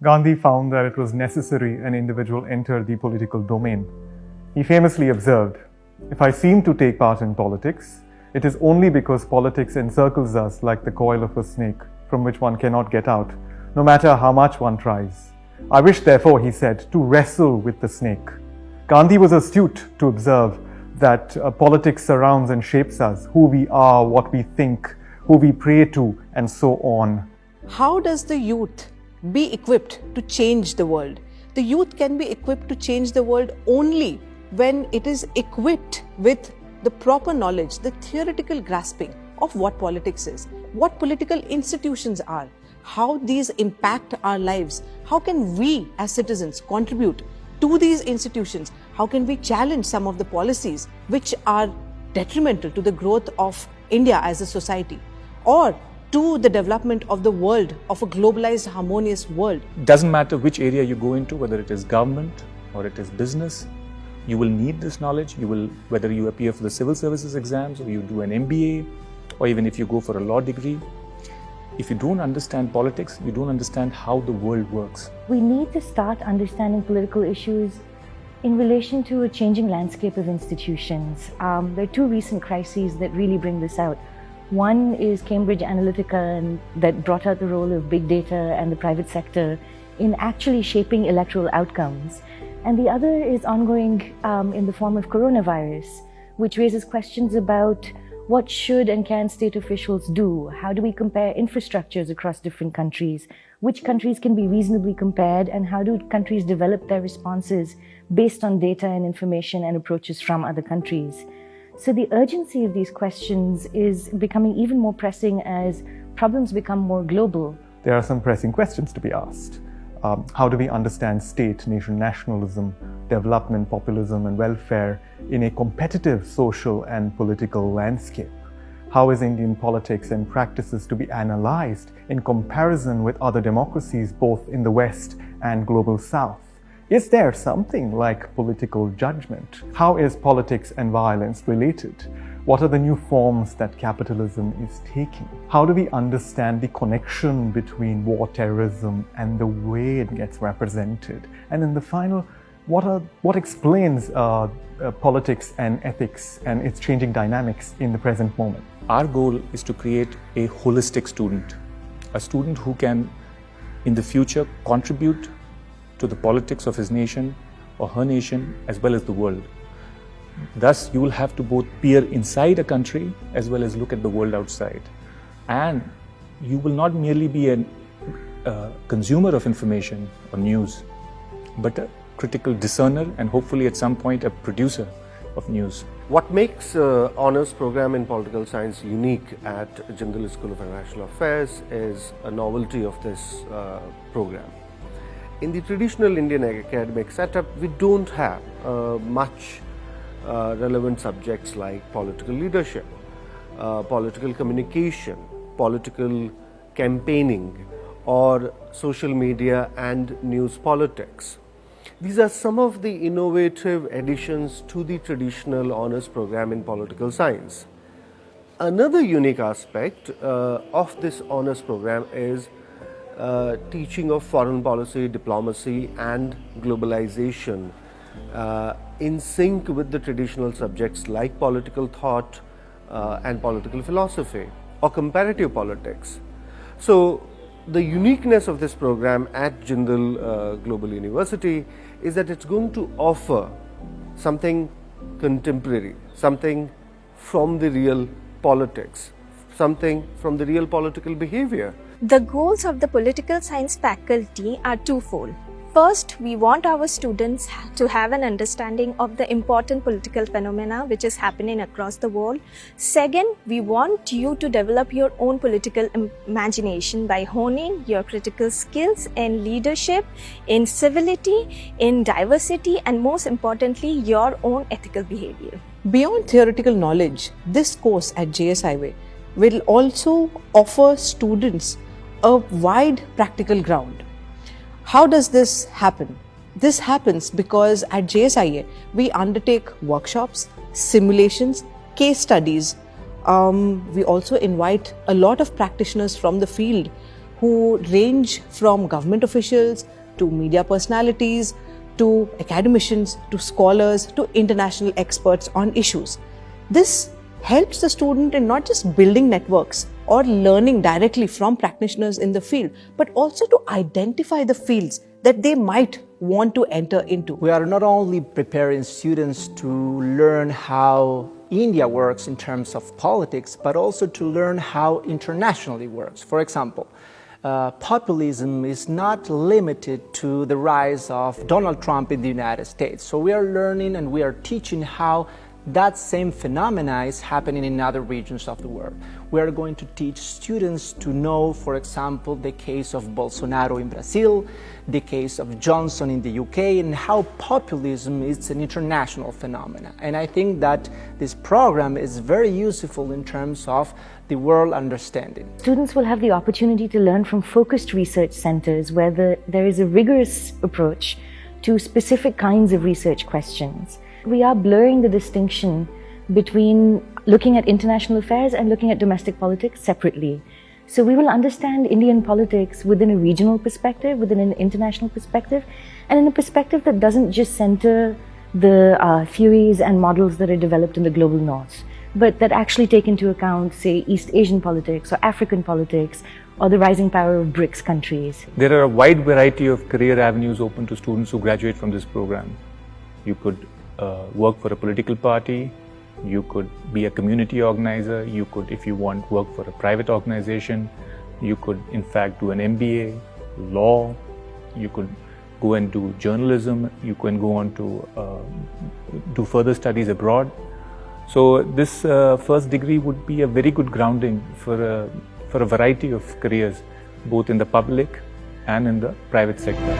Gandhi found that it was necessary an individual enter the political domain. He famously observed, "If I seem to take part in politics, it is only because politics encircles us like the coil of a snake from which one cannot get out, no matter how much one tries. I wish, therefore," he said, "to wrestle with the snake." Gandhi was astute to observe that politics surrounds and shapes us, who we are, what we think, who we pray to, and so on. How does the youth be equipped to change the world? The youth can be equipped to change the world only when it is equipped with the proper knowledge, the theoretical grasping of what politics is, what political institutions are, how these impact our lives, how can we as citizens contribute to these institutions, how can we challenge some of the policies which are detrimental to the growth of India as a society, or to the development of the world, of a globalized, harmonious world. Doesn't matter which area you go into, whether it is government or it is business, you will need this knowledge. Whether you appear for the civil services exams or you do an MBA, or even if you go for a law degree, if you don't understand politics, you don't understand how the world works. We need to start understanding political issues in relation to a changing landscape of institutions. There are two recent crises that really bring this out. One is Cambridge Analytica, and that brought out the role of big data and the private sector in actually shaping electoral outcomes. And the other is ongoing in the form of coronavirus, which raises questions about what should and can state officials do? How do we compare infrastructures across different countries? Which countries can be reasonably compared, and how do countries develop their responses based on data and information and approaches from other countries? So the urgency of these questions is becoming even more pressing as problems become more global. There are some pressing questions to be asked. How do we understand state, nation nationalism, development, populism, and welfare in a competitive social and political landscape? How is Indian politics and practices to be analyzed in comparison with other democracies, both in the West and global South? Is there something like political judgment? How is politics and violence related? What are the new forms that capitalism is taking? How do we understand the connection between war, terrorism, and the way it gets represented? And in the final, what explains politics and ethics and its changing dynamics in the present moment? Our goal is to create a holistic student, a student who can, in the future, contribute to the politics of his nation or her nation as well as the world. Thus, you will have to both peer inside a country as well as look at the world outside. And you will not merely be a consumer of information or news, but a critical discerner and hopefully at some point a producer of news. What makes honours program in political science unique at Jindal School of International Affairs is a novelty of this program. In the traditional Indian academic setup, we don't have much relevant subjects like political leadership, political communication, political campaigning, or social media and news politics. These are some of the innovative additions to the traditional honours program in political science. Another unique aspect of this honours program is teaching of foreign policy, diplomacy, and globalization in sync with the traditional subjects like political thought and political philosophy or comparative politics. So, the uniqueness of this program at Jindal Global University is that it's going to offer something contemporary, something from the real politics, something from the real political behavior. The goals of the political science faculty are twofold. First, we want our students to have an understanding of the important political phenomena which is happening across the world. Second, we want you to develop your own political imagination by honing your critical skills in leadership, in civility, in diversity, and most importantly, your own ethical behavior. Beyond theoretical knowledge, this course at JSIW will also offer students a wide practical ground. How does this happen? This happens because at JSIA we undertake workshops, simulations, case studies. We also invite a lot of practitioners from the field who range from government officials to media personalities to academicians to scholars to international experts on issues. This helps the student in not just building networks or learning directly from practitioners in the field, but also to identify the fields that they might want to enter into. We are not only preparing students to learn how India works in terms of politics, but also to learn how internationally works. For example, populism is not limited to the rise of Donald Trump in the United States. So we are learning and we are teaching how that same phenomena is happening in other regions of the world. We are going to teach students to know, for example, the case of Bolsonaro in Brazil, the case of Johnson in the UK, and how populism is an international phenomenon. And I think that this program is very useful in terms of the world understanding. Students will have the opportunity to learn from focused research centers where there is a rigorous approach to specific kinds of research questions. We are blurring the distinction between looking at international affairs and looking at domestic politics separately. So we will understand Indian politics within a regional perspective, within an international perspective, and in a perspective that doesn't just center the theories and models that are developed in the global north, but that actually take into account, say, East Asian politics or African politics or the rising power of BRICS countries. There are a wide variety of career avenues open to students who graduate from this program. You could work for a political party, you could be a community organizer, you could, if you want, work for a private organization, you could in fact do an MBA, law, you could go and do journalism, you can go on to do further studies abroad. So this first degree would be a very good grounding for a variety of careers, both in the public and in the private sector.